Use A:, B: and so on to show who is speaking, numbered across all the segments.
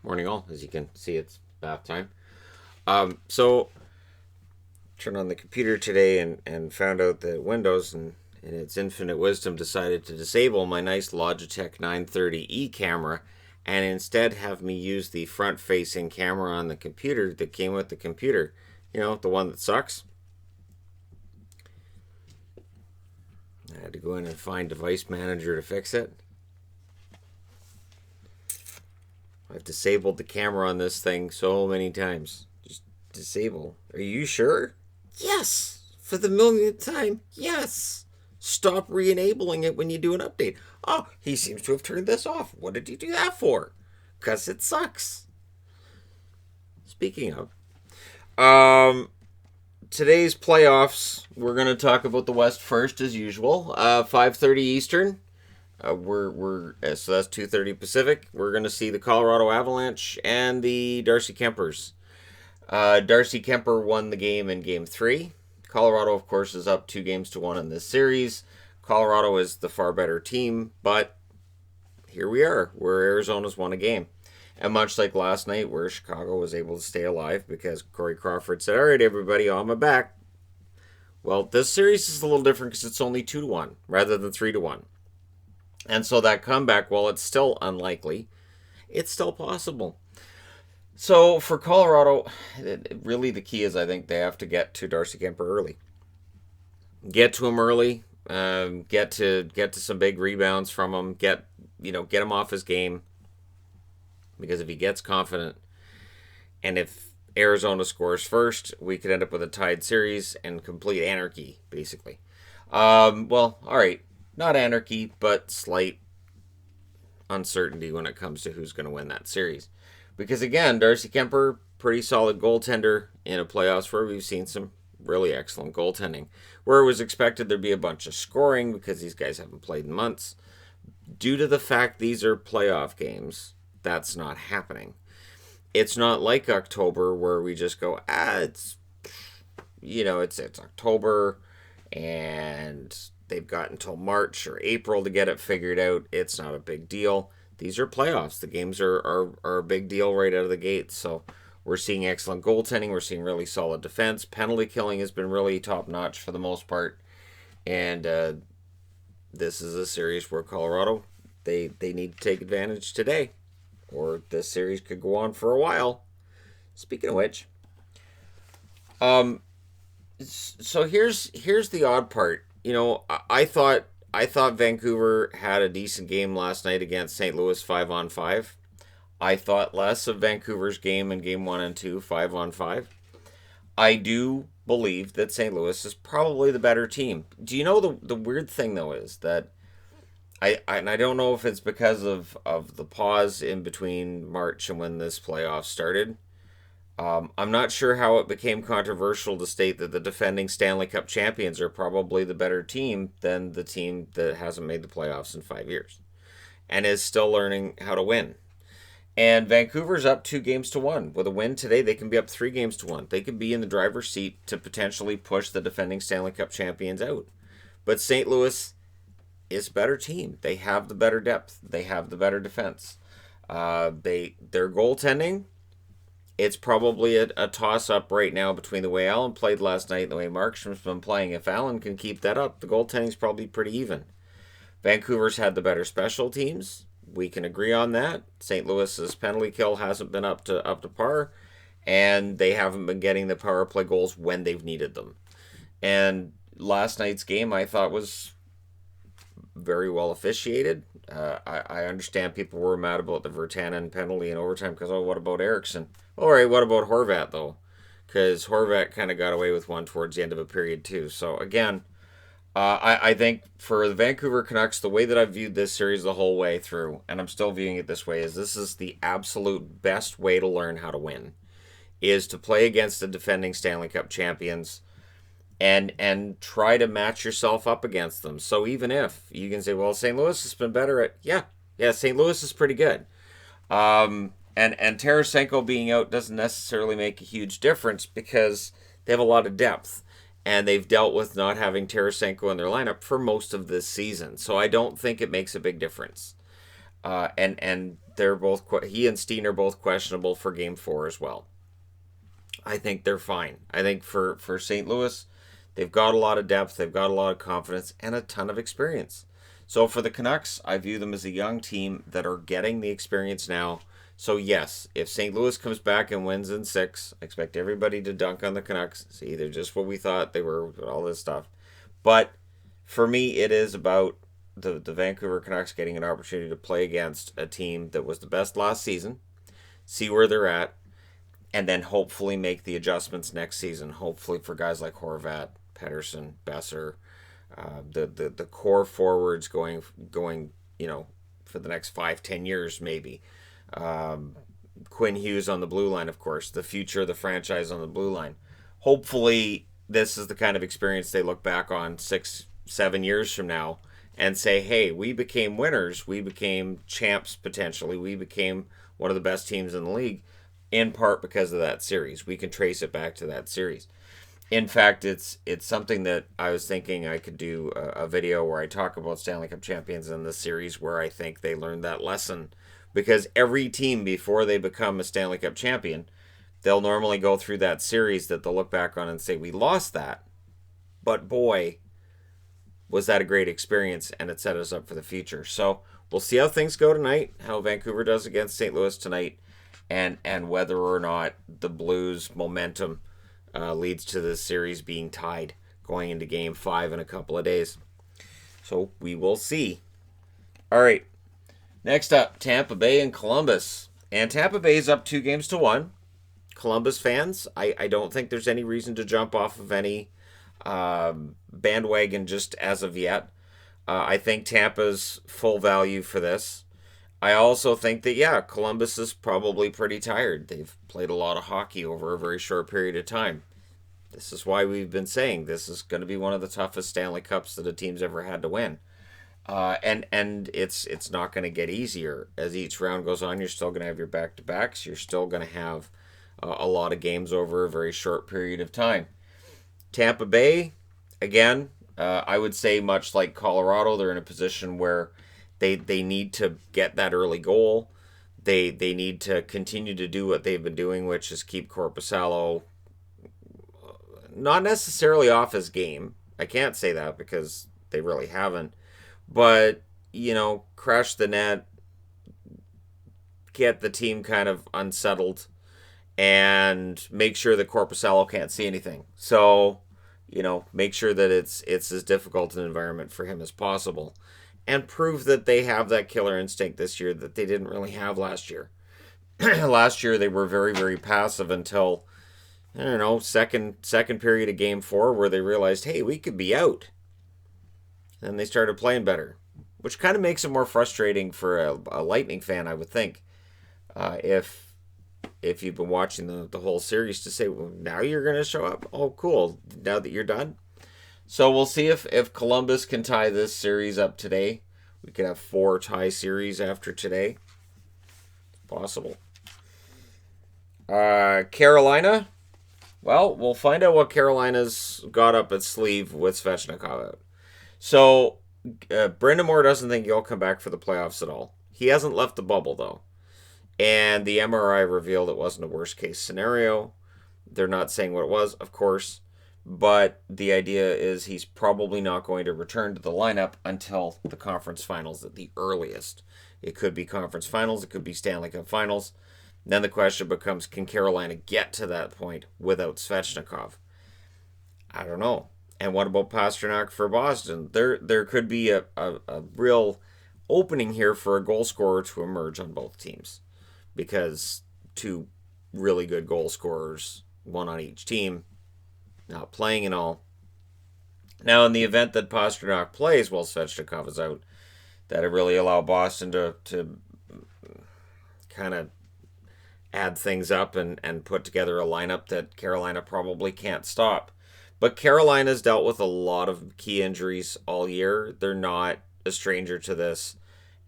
A: Morning all. As you can see, it's bath time. So turned on the computer today and found out that Windows and in its infinite wisdom decided to disable my nice Logitech 930E camera and instead have me use the front-facing camera on the computer that came with the computer. You know, the one that sucks. I had to go in and find Device Manager to fix it. I've disabled the camera on this thing so many times. Just disable. Are you sure? Yes! For the millionth time, yes! Stop re-enabling it when you do an update. Oh, he seems to have turned this off. What did you do that for? Because it sucks. Speaking of, today's playoffs, we're going to talk about the West first as usual. 5:30 Eastern. So that's 2:30 Pacific. We're gonna see the Colorado Avalanche and the Darcy Kempers. Darcy Kemper won the game in Game 3. Colorado, of course, is up 2-1 in this series. Colorado is the far better team, but here we are, where Arizona's won a game. And much like last night, where Chicago was able to stay alive because Corey Crawford said, "All right, everybody, on my back." Well, this series is a little different because it's only 2-1 rather than 3-1. And so that comeback, while it's still unlikely, it's still possible. So for Colorado, really the key is I think they have to get to Darcy Kemper early. Get to him early. Get to some big rebounds from him. Get him off his game. Because if he gets confident, and if Arizona scores first, we could end up with a tied series and complete anarchy, basically. Well, all right. Not anarchy, but slight uncertainty when it comes to who's going to win that series. Because again, Darcy Kemper, pretty solid goaltender in a playoffs where we've seen some really excellent goaltending. Where it was expected there'd be a bunch of scoring because these guys haven't played in months. Due to the fact these are playoff games, that's not happening. It's not like October where we just go, it's October and they've got until March or April to get it figured out. It's not a big deal. These are playoffs. The games are a big deal right out of the gate. So we're seeing excellent goaltending. We're seeing really solid defense. Penalty killing has been really top-notch for the most part. And this is a series where Colorado, they need to take advantage today. Or this series could go on for a while. Speaking of which, so here's the odd part. I thought Vancouver had a decent game last night against St. Louis 5-on-5. I thought less of Vancouver's game in Game 1 and 2, 5-on-5. I do believe that St. Louis is probably the better team. Do you know the weird thing, though, is that I don't know if it's because of the pause in between March and when this playoff started. I'm not sure how it became controversial to state that the defending Stanley Cup champions are probably the better team than the team that hasn't made the playoffs in 5 years and is still learning how to win. And Vancouver's up 2-1. With a win today, they can be up 3-1. They could be in the driver's seat to potentially push the defending Stanley Cup champions out. But St. Louis is a better team. They have the better depth. They have the better defense. Their goaltending, it's probably a toss-up right now between the way Allen played last night and the way Markstrom's been playing. If Allen can keep that up, the goaltending's probably pretty even. Vancouver's had the better special teams. We can agree on that. St. Louis's penalty kill hasn't been up to par, and they haven't been getting the power play goals when they've needed them. And last night's game, I thought, was very well officiated. I understand people were mad about the Virtanen penalty in overtime because, what about Eriksson? All right, what about Horvat, though? Because Horvat kind of got away with one towards the end of a period, too. So, again, I think for the Vancouver Canucks, the way that I've viewed this series the whole way through, and I'm still viewing it this way, is this is the absolute best way to learn how to win, is to play against the defending Stanley Cup champions and try to match yourself up against them. So even if you can say, well, St. Louis has been better at, yeah, St. Louis is pretty good. And Tarasenko being out doesn't necessarily make a huge difference because they have a lot of depth. And they've dealt with not having Tarasenko in their lineup for most of this season. So I don't think it makes a big difference. And he and Steen are both questionable for Game 4 as well. I think they're fine. I think for St. Louis, they've got a lot of depth, they've got a lot of confidence, and a ton of experience. So for the Canucks, I view them as a young team that are getting the experience now. So yes, if St. Louis comes back and wins in 6, I expect everybody to dunk on the Canucks. See, they're just what we thought they were, all this stuff. But for me, it is about the Vancouver Canucks getting an opportunity to play against a team that was the best last season, see where they're at, and then hopefully make the adjustments next season. Hopefully for guys like Horvat, Pettersson, Besser, the core forwards going for the next 5-10 years maybe. Quinn Hughes on the blue line, of course, the future of the franchise on the blue line. Hopefully this is the kind of experience they look back on 6-7 years from now and say, hey, we became winners, we became champs potentially, we became one of the best teams in the league, in part because of that series. We can trace it back to that series. In fact, it's something that I was thinking I could do a video where I talk about Stanley Cup champions in the series where I think they learned that lesson. Because every team, before they become a Stanley Cup champion, they'll normally go through that series that they'll look back on and say, we lost that, but boy, was that a great experience, and it set us up for the future. So we'll see how things go tonight, how Vancouver does against St. Louis tonight, and whether or not the Blues' momentum leads to this series being tied going into Game 5 in a couple of days. So we will see. All right. Next up, Tampa Bay and Columbus. And Tampa Bay is up 2-1. Columbus fans, I don't think there's any reason to jump off of any bandwagon just as of yet. I think Tampa's full value for this. I also think that, yeah, Columbus is probably pretty tired. They've played a lot of hockey over a very short period of time. This is why we've been saying this is going to be one of the toughest Stanley Cups that a team's ever had to win. And it's not going to get easier as each round goes on. You're still going to have your back-to-backs. You're still going to have a lot of games over a very short period of time. Tampa Bay, again, I would say much like Colorado, they're in a position where they need to get that early goal. They need to continue to do what they've been doing, which is keep Korpisalo not necessarily off his game. I can't say that because they really haven't. But, crash the net, get the team kind of unsettled, and make sure that Korpisalo can't see anything. So, make sure that it's as difficult an environment for him as possible. And prove that they have that killer instinct this year that they didn't really have last year. Last year they were very, very passive until, second period of Game 4 where they realized, hey, we could be out. Then they started playing better, which kind of makes it more frustrating for a Lightning fan, I would think, if you've been watching the whole series, to say, well, now you're going to show up? Oh, cool, now that you're done? So we'll see if Columbus can tie this series up today. We could have 4 tie series after today. Possible. Carolina. Well, we'll find out what Carolina's got up its sleeve with Svechnikov out. So, Brendan Moore doesn't think he'll come back for the playoffs at all. He hasn't left the bubble, though. And the MRI revealed it wasn't a worst-case scenario. They're not saying what it was, of course. But the idea is he's probably not going to return to the lineup until the conference finals at the earliest. It could be conference finals. It could be Stanley Cup finals. Then the question becomes, can Carolina get to that point without Svechnikov? I don't know. And what about Pastrnak for Boston? There could be a real opening here for a goal scorer to emerge on both teams. Because 2 really good goal scorers, 1 on each team, not playing and all. Now, in the event that Pastrnak plays while Svechnikov is out, that'd really allow Boston to kind of add things up and put together a lineup that Carolina probably can't stop. But Carolina's dealt with a lot of key injuries all year. They're not a stranger to this.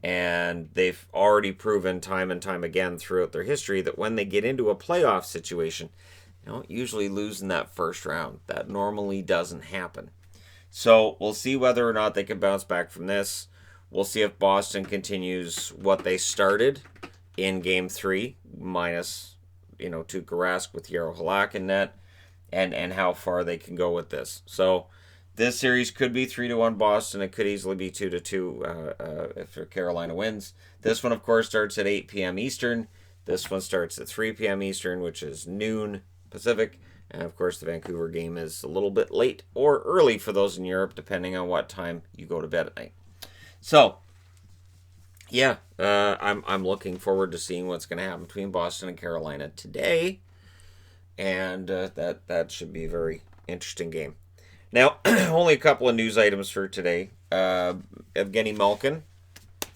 A: And they've already proven time and time again throughout their history that when they get into a playoff situation, they don't usually lose in that first round. That normally doesn't happen. So we'll see whether or not they can bounce back from this. We'll see if Boston continues what they started in Game 3, minus, Tuukka Rask with Jaro Halak in net, and how far they can go with this. So this series could be 3-1 Boston. It could easily be 2-2 if Carolina wins. This one, of course, starts at 8 p.m. Eastern. This one starts at 3 p.m. Eastern, which is noon Pacific. And, of course, the Vancouver game is a little bit late or early for those in Europe, depending on what time you go to bed at night. So, yeah, I'm looking forward to seeing what's going to happen between Boston and Carolina today. And that should be a very interesting game. Now, only a couple of news items for today. Evgeny Malkin,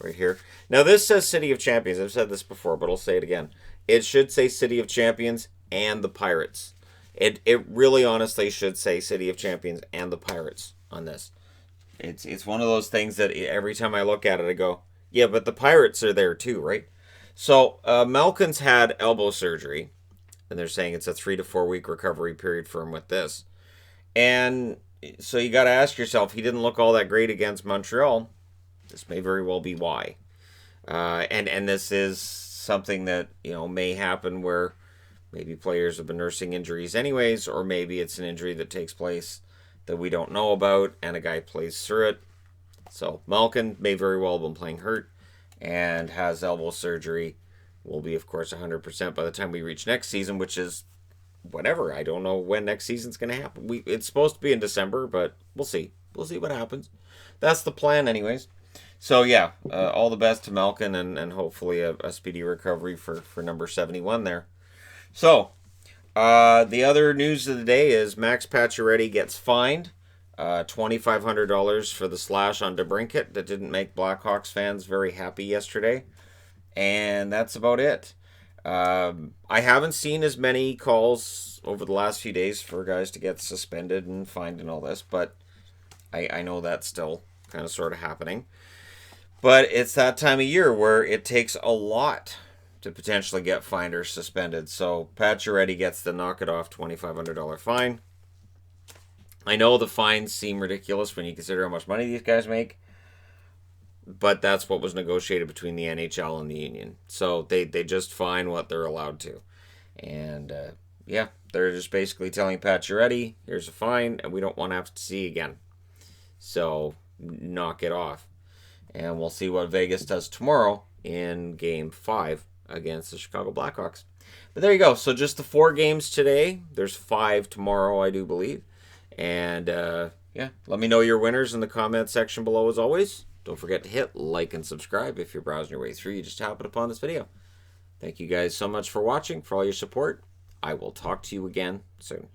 A: right here. Now, this says City of Champions. I've said this before, but I'll say it again. It should say City of Champions and the Pirates. It really honestly should say City of Champions and the Pirates on this. It's one of those things that every time I look at it, I go, yeah, but the Pirates are there too, right? So, Malkin's had elbow surgery, and they're saying it's a 3 to 4 week recovery period for him with this. And so you got to ask yourself, he didn't look all that great against Montreal. This may very well be why. And this is something that, may happen where maybe players have been nursing injuries anyways, or maybe it's an injury that takes place that we don't know about, and a guy plays through it. So Malkin may very well have been playing hurt and has elbow surgery. Will be, of course, 100% by the time we reach next season, which is whatever. I don't know when next season's going to happen. It's supposed to be in December, but we'll see. We'll see what happens. That's the plan anyways. So, yeah, all the best to Malkin, and hopefully a speedy recovery for number 71 there. So, the other news of the day is Max Pacioretty gets fined $2,500 for the slash on DeBrincat that didn't make Blackhawks fans very happy yesterday. And that's about it. I haven't seen as many calls over the last few days for guys to get suspended and fined and all this, but I know that's still kind of sort of happening. But it's that time of year where it takes a lot to potentially get fined or suspended. So Pacioretty gets the knock it off $2,500 fine. I know the fines seem ridiculous when you consider how much money these guys make, but that's what was negotiated between the NHL and the union. So they just fine what they're allowed to. And, yeah, they're just basically telling Pacioretty, here's a fine, and we don't want to have to see you again. So knock it off. And we'll see what Vegas does tomorrow in Game 5 against the Chicago Blackhawks. But there you go. So just the 4 games today. There's 5 tomorrow, I do believe. And, yeah, let me know your winners in the comment section below as always. Don't forget to hit like and subscribe if you're browsing your way through. You just happened upon this video. Thank you guys so much for watching, for all your support. I will talk to you again soon.